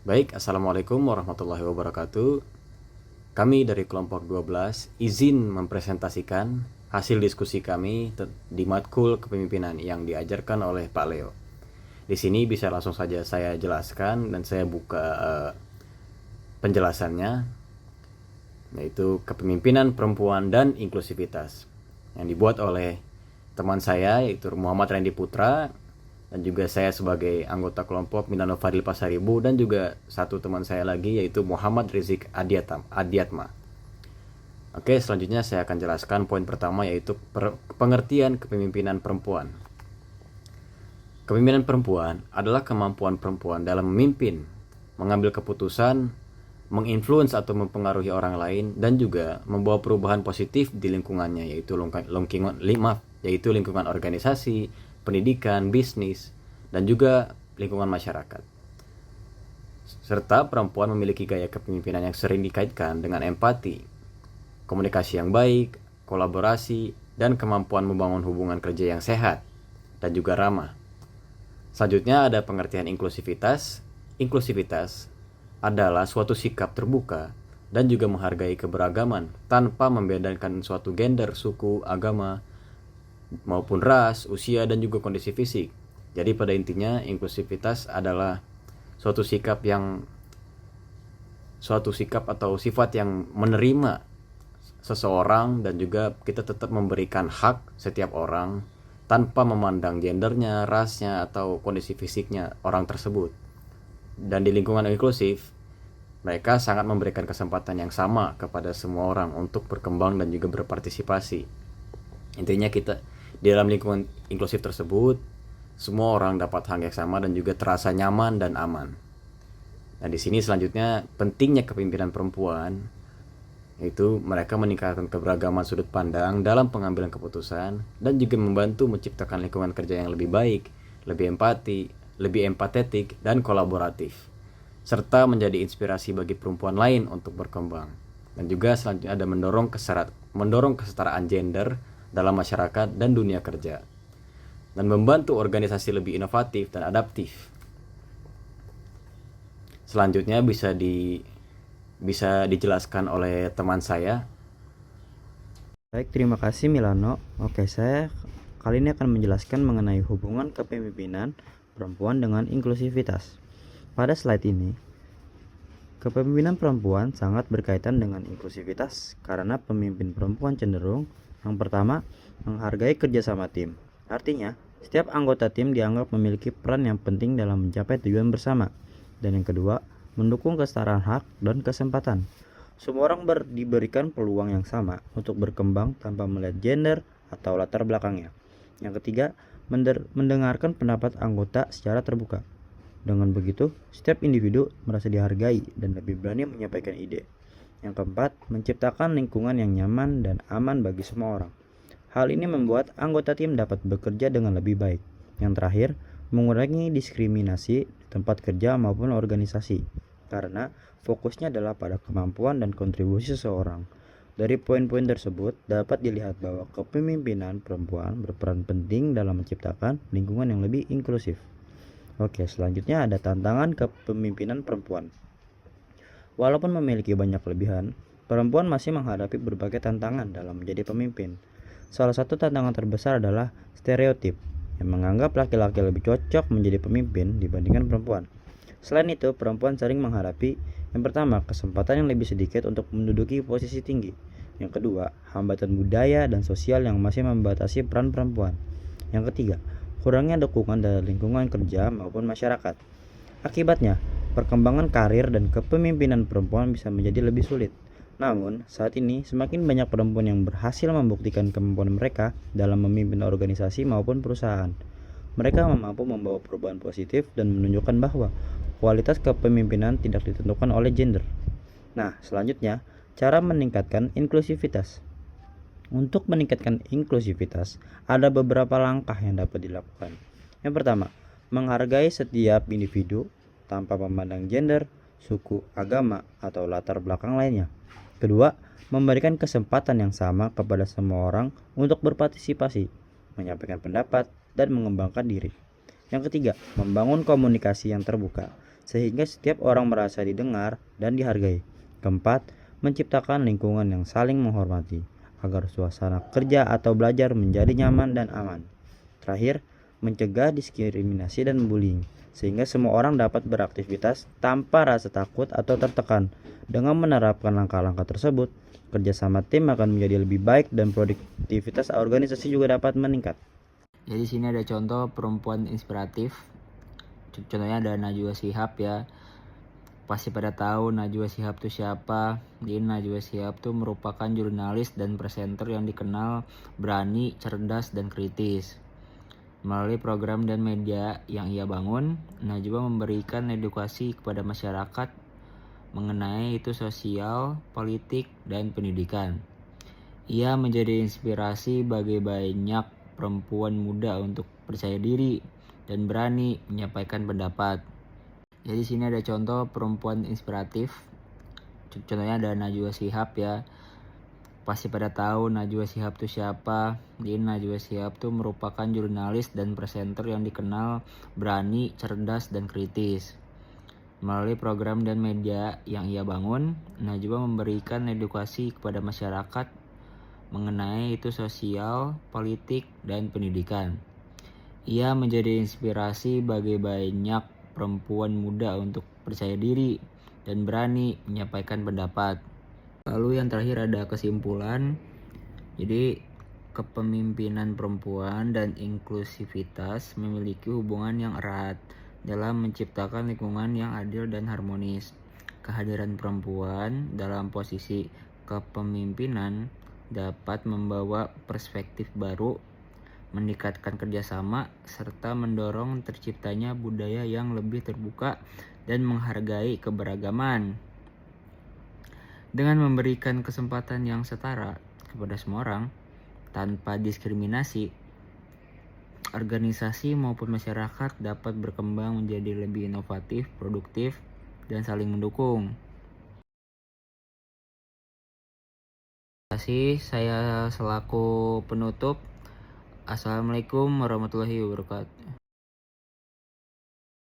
Baik, Assalamualaikum warahmatullahi wabarakatuh. Kami dari kelompok 12 izin mempresentasikan hasil diskusi kami di matkul kepemimpinan yang diajarkan oleh Pak Leo. Di sini bisa langsung saja saya jelaskan dan saya buka penjelasannya, yaitu kepemimpinan perempuan dan inklusivitas yang dibuat oleh teman saya yaitu Muhammad Randy Putra, dan juga saya sebagai anggota kelompok Minano Fadil Pasaribu, dan juga satu teman saya lagi yaitu Muhammad Rizik Adiatma. Oke, selanjutnya saya akan jelaskan poin pertama, yaitu pengertian kepemimpinan perempuan. Kepemimpinan perempuan adalah kemampuan perempuan dalam memimpin, mengambil keputusan, menginfluence atau mempengaruhi orang lain, dan juga membawa perubahan positif di lingkungannya, yaitu lingkungan organisasi, pendidikan, bisnis, dan juga lingkungan masyarakat. Serta perempuan memiliki gaya kepemimpinan yang sering dikaitkan dengan empati, komunikasi yang baik, kolaborasi, dan kemampuan membangun hubungan kerja yang sehat dan juga ramah. Selanjutnya ada pengertian inklusivitas. Inklusivitas adalah suatu sikap terbuka dan juga menghargai keberagaman tanpa membedakan suatu gender, suku, agama, maupun ras, usia, dan juga kondisi fisik. Jadi pada intinya inklusivitas adalah suatu sikap atau sifat yang menerima seseorang, dan juga kita tetap memberikan hak setiap orang tanpa memandang gendernya, rasnya, atau kondisi fisiknya orang tersebut. Dan di lingkungan inklusif, mereka sangat memberikan kesempatan yang sama kepada semua orang untuk berkembang dan juga berpartisipasi. Intinya kita di dalam lingkungan inklusif tersebut, semua orang dapat hak yang sama dan juga terasa nyaman dan aman. Nah, di sini selanjutnya pentingnya kepemimpinan perempuan, yaitu mereka meningkatkan keberagaman sudut pandang dalam pengambilan keputusan dan juga membantu menciptakan lingkungan kerja yang lebih baik, lebih empatetik, dan kolaboratif, serta menjadi inspirasi bagi perempuan lain untuk berkembang. Dan juga selanjutnya ada mendorong kesetaraan gender dalam masyarakat dan dunia kerja, dan membantu organisasi lebih inovatif dan adaptif. Selanjutnya bisa dijelaskan oleh teman saya. Baik, terima kasih Milano. Oke, saya kali ini akan menjelaskan mengenai hubungan kepemimpinan perempuan dengan inklusivitas. Pada slide ini, kepemimpinan perempuan sangat berkaitan dengan inklusivitas karena pemimpin perempuan cenderung, yang pertama, menghargai kerjasama tim. Artinya, setiap anggota tim dianggap memiliki peran yang penting dalam mencapai tujuan bersama. Dan yang kedua, mendukung kesetaraan hak dan kesempatan. Semua orang diberikan peluang yang sama untuk berkembang tanpa melihat gender atau latar belakangnya. Yang ketiga, mendengarkan pendapat anggota secara terbuka. Dengan begitu, setiap individu merasa dihargai dan lebih berani menyampaikan ide. Yang keempat, menciptakan lingkungan yang nyaman dan aman bagi semua orang. Hal ini membuat anggota tim dapat bekerja dengan lebih baik. Yang terakhir, mengurangi diskriminasi di tempat kerja maupun organisasi, karena fokusnya adalah pada kemampuan dan kontribusi seseorang. Dari poin-poin tersebut dapat dilihat bahwa kepemimpinan perempuan berperan penting dalam menciptakan lingkungan yang lebih inklusif. Oke, selanjutnya ada tantangan kepemimpinan perempuan. Walaupun memiliki banyak kelebihan, perempuan masih menghadapi berbagai tantangan dalam menjadi pemimpin. Salah satu tantangan terbesar adalah stereotip yang menganggap laki-laki lebih cocok menjadi pemimpin dibandingkan perempuan. Selain itu, perempuan sering menghadapi, yang pertama, kesempatan yang lebih sedikit untuk menduduki posisi tinggi. Yang kedua, hambatan budaya dan sosial yang masih membatasi peran perempuan. Yang ketiga, kurangnya dukungan dari lingkungan kerja maupun masyarakat. Akibatnya, perkembangan karir dan kepemimpinan perempuan bisa menjadi lebih sulit. Namun, saat ini semakin banyak perempuan yang berhasil membuktikan kemampuan mereka dalam memimpin organisasi maupun perusahaan. Mereka mampu membawa perubahan positif dan menunjukkan bahwa kualitas kepemimpinan tidak ditentukan oleh gender. Nah, selanjutnya, cara meningkatkan inklusivitas. Untuk meningkatkan inklusivitas, ada beberapa langkah yang dapat dilakukan. Yang pertama, menghargai setiap individu tanpa memandang gender, suku, agama, atau latar belakang lainnya. Kedua, memberikan kesempatan yang sama kepada semua orang untuk berpartisipasi, menyampaikan pendapat, dan mengembangkan diri. Yang ketiga, membangun komunikasi yang terbuka. sehingga setiap orang merasa didengar dan dihargai. Keempat, menciptakan lingkungan yang saling menghormati, agar suasana kerja atau belajar menjadi nyaman dan aman. Terakhir, mencegah diskriminasi dan bullying, sehingga semua orang dapat beraktivitas tanpa rasa takut atau tertekan. Dengan menerapkan langkah-langkah tersebut, kerjasama tim akan menjadi lebih baik dan produktivitas organisasi juga dapat meningkat. Jadi sini ada contoh perempuan inspiratif. Contohnya ada Najwa Shihab ya. Pasti pada tahu Najwa Shihab itu siapa. Jadi Najwa Shihab itu merupakan jurnalis dan presenter yang dikenal berani, cerdas, dan kritis. Melalui program dan media yang ia bangun, Najwa memberikan edukasi kepada masyarakat mengenai isu sosial, politik, dan pendidikan. Ia menjadi inspirasi bagi banyak perempuan muda untuk percaya diri dan berani menyampaikan pendapat. Jadi sini ada contoh perempuan inspiratif. Contohnya ada Najwa Shihab ya. Pasti pada tahu Najwa Shihab itu siapa. Jadi Najwa Shihab itu merupakan jurnalis dan presenter yang dikenal berani, cerdas, dan kritis. Melalui program dan media yang ia bangun, Najwa memberikan edukasi kepada masyarakat mengenai isu sosial, politik, dan pendidikan. Ia menjadi inspirasi bagi banyak perempuan muda untuk percaya diri dan berani menyampaikan pendapat. Lalu yang terakhir ada kesimpulan. Jadi kepemimpinan perempuan dan inklusivitas memiliki hubungan yang erat dalam menciptakan lingkungan yang adil dan harmonis. Kehadiran perempuan dalam posisi kepemimpinan dapat membawa perspektif baru, meningkatkan kerjasama, serta mendorong terciptanya budaya yang lebih terbuka dan menghargai keberagaman. Dengan memberikan kesempatan yang setara kepada semua orang, tanpa diskriminasi, organisasi maupun masyarakat dapat berkembang menjadi lebih inovatif, produktif, dan saling mendukung. Terima kasih, saya selaku penutup. Assalamualaikum warahmatullahi wabarakatuh.